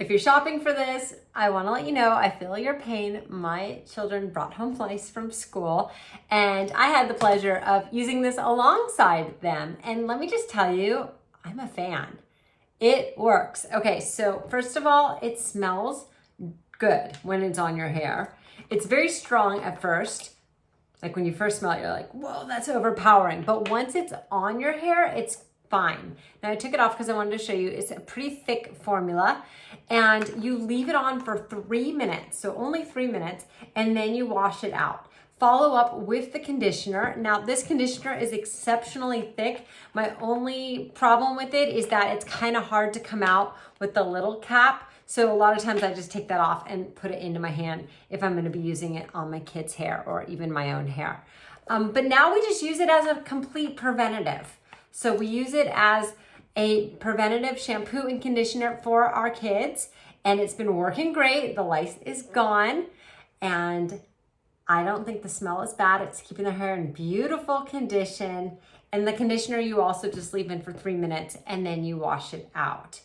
If you're shopping for this, I want to let you know I feel your pain. My children brought home lice from school, and I had the pleasure of using this alongside them. And let me just tell you, I'm a fan. It works. Okay, so first of all, it smells good when it's on your hair. It's very strong at first. Like when you first smell it, you're like, whoa, that's overpowering. But once it's on your hair, it's fine. Now I took it off because I wanted to show you it's a pretty thick formula, and you leave it on for 3 minutes, so only 3 minutes, and then you wash it out. Follow up with the conditioner. Now this conditioner is exceptionally thick. My only problem with it is that it's kind of hard to come out with the little cap. So a lot of times I just take that off and put it into my hand if I'm going to be using it on my kids' hair or even my own hair. But now we just use it as a complete preventative. So we use it as a preventative shampoo and conditioner for our kids, and it's been working great. The lice is gone, and I don't think the smell is bad. It's keeping the hair in beautiful condition. And the conditioner you also just leave in for 3 minutes and then you wash it out.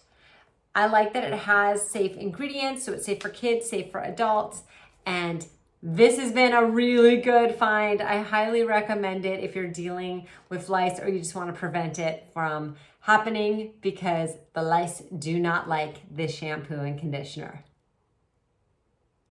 I like that it has safe ingredients, so it's safe for kids, safe for adults, and this has been a really good find. I highly recommend it if you're dealing with lice or you just want to prevent it from happening, because the lice do not like this shampoo and conditioner.